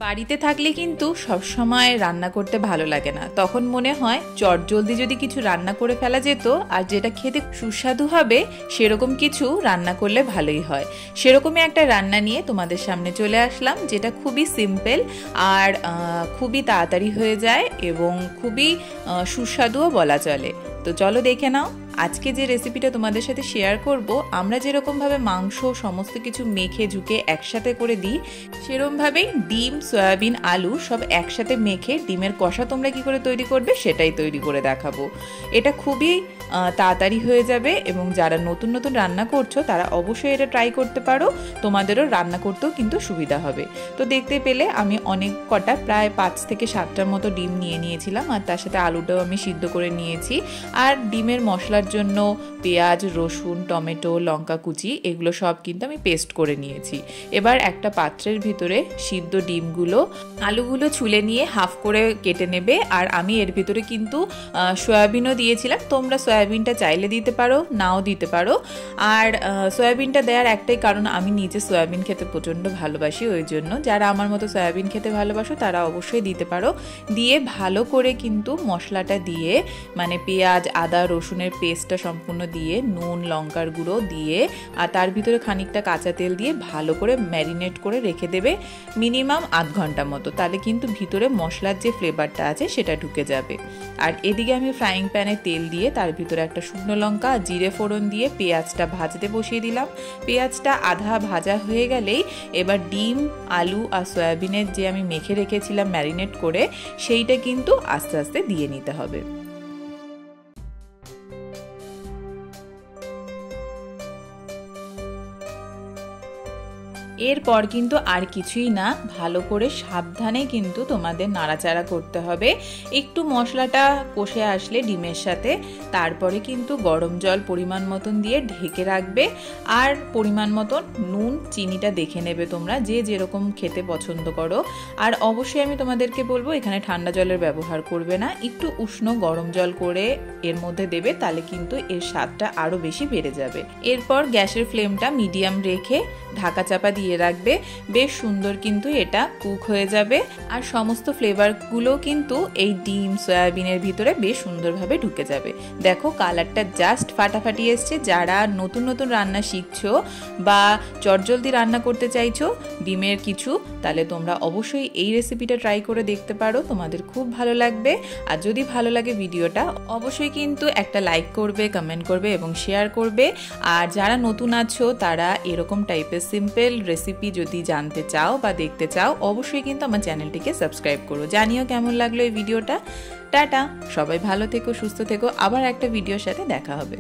বাড়িতে থাকলে কিন্তু সব সময় রান্না করতে ভালো লাগে না, তখন মনে হয় চটজলদি যদি কিছু রান্না করে ফেলা যেত আর যেটা খেতে সুস্বাদু হবে সেরকম কিছু রান্না করলে ভালোই হয়। সেরকমই একটা রান্না নিয়ে তোমাদের সামনে চলে আসলাম, যেটা খুবই সিম্পল আর খুবই তাড়াতাড়ি হয়ে যায় এবং খুবই সুস্বাদুও বলা চলে। তো চলো দেখে নাও। আজকে যে রেসিপিটা তোমাদের সাথে শেয়ার করব, আমরা যেরকমভাবে মাংস সমস্ত কিছু মেখে ঝুঁকে একসাথে করে দিই, সেরকমভাবেই ডিম, সয়াবিন, আলু সব একসাথে মেখে ডিমের কষা তোমরা কি করে তৈরি করবে সেটাই তৈরি করে দেখাবো। এটা খুবই তাড়াতাড়ি হয়ে যাবে এবং যারা নতুন নতুন রান্না করছো তারা অবশ্যই এটা ট্রাই করতে পারো, তোমাদেরও রান্না করতেও কিন্তু সুবিধা হবে। তো দেখতে পেলে আমি অনেক কটা প্রায় 5 থেকে 7টার মতো ডিম নিয়ে নিয়েছিলাম আর তার সাথে আলুটাও আমি সিদ্ধ করে নিয়েছি। আর ডিমের মশলার জন্য পেঁয়াজ, রসুন, টমেটো, লঙ্কা কুচি এগুলো সব কিন্তু আমি পেস্ট করে নিয়েছি। এবার একটা পাত্রের ভিতরে সিদ্ধ ডিমগুলো, আলুগুলো ছুলে নিয়ে হাফ করে কেটে নেবে। আর আমি এর ভিতরে কিন্তু সয়াবিনও দিয়েছিলাম, তোমরা সয়াবিনটা চাইলে দিতে পারো, নাও দিতে পারো। আর সয়াবিনটা দেওয়ার একটাই কারণ, আমি নিজে সয়াবিন খেতে প্রচণ্ড ভালোবাসি, ওই জন্য যারা আমার মতো সয়াবিন খেতে ভালোবাসো তারা অবশ্যই দিতে পারো। দিয়ে ভালো করে কিন্তু মশলাটা দিয়ে, মানে পেঁয়াজ, আদা, রসুনের পেস্টটা সম্পূর্ণ দিয়ে, নুন, লঙ্কার গুঁড়ো দিয়ে আর তার ভিতরে খানিকটা কাঁচা তেল দিয়ে ভালো করে ম্যারিনেট করে রেখে দেবে মিনিমাম আধ ঘন্টা মতো। তাহলে কিন্তু ভিতরে মশলার যে ফ্লেভারটা আছে সেটা ঢুকে যাবে। আর এদিকে আমি ফ্রাইং প্যানে তেল দিয়ে তার ভিতরে একটা শুকনো লঙ্কা, জিরে ফোড়ন দিয়ে পেঁয়াজটা ভাজতে বসিয়ে দিলাম। পেঁয়াজটা আধা ভাজা হয়ে গেলেই এবার ডিম, আলু আর সয়াবিনের যে আমি মেখে রেখেছিলাম ম্যারিনেট করে, সেইটা কিন্তু আস্তে আস্তে দিয়ে নিতে হবে। এরপর কিন্তু আর কিছুই না, ভালো করে সাবধানে কিন্তু তোমাদের নাড়াচাড়া করতে হবে। একটু মশলাটা কষে আসলে ডিমের সাথে, তারপরে কিন্তু গরম জল পরিমাণ মতন দিয়ে ঢেকে রাখবে। আর পরিমাণ মতন নুন, চিনিটা দেখে নেবে তোমরা, যে যেরকম খেতে পছন্দ করো। আর অবশ্যই আমি তোমাদেরকে বলবো এখানে ঠান্ডা জলের ব্যবহার করবে না, একটু উষ্ণ গরম জল করে এর মধ্যে দেবে, তাহলে কিন্তু এর স্বাদটা আরও বেশি বেড়ে যাবে। এরপর গ্যাসের ফ্লেমটা মিডিয়াম রেখে ঢাকা চাপা দিয়ে রাখবে। বেশ সুন্দর কিন্তু এটা কুক হয়ে যাবে আর সমস্ত ফ্লেভারগুলো কিন্তু এই ডিম, সয়াবিনের ভিতরে বেশ সুন্দরভাবে ঢুকে যাবে। দেখো কালারটা জাস্ট ফাটাফাটি এসছে। যারা নতুন নতুন রান্না শিখছো বা চটজলদি রান্না করতে চাইছো ডিমের কিছু, তাহলে তোমরা অবশ্যই এই রেসিপিটা ট্রাই করে দেখতে পারো, তোমাদের খুব ভালো লাগবে। আর যদি ভালো লাগে ভিডিওটা অবশ্যই কিন্তু একটা লাইক করবে, কমেন্ট করবে এবং শেয়ার করবে। আর যারা নতুন আছো তারা এরকম টাইপের সিম্পল রেসিপি যদি জানতে চাও বা দেখতে চাও, অবশ্যই কিন্তু আমার চ্যানেলটিকে সাবস্ক্রাইব করো। জানিও কেমন লাগলো এই ভিডিওটা। টাটা, সবাই ভালো থেকো, সুস্থ থেকো, আবার একটা ভিডিওর সাথে দেখা হবে।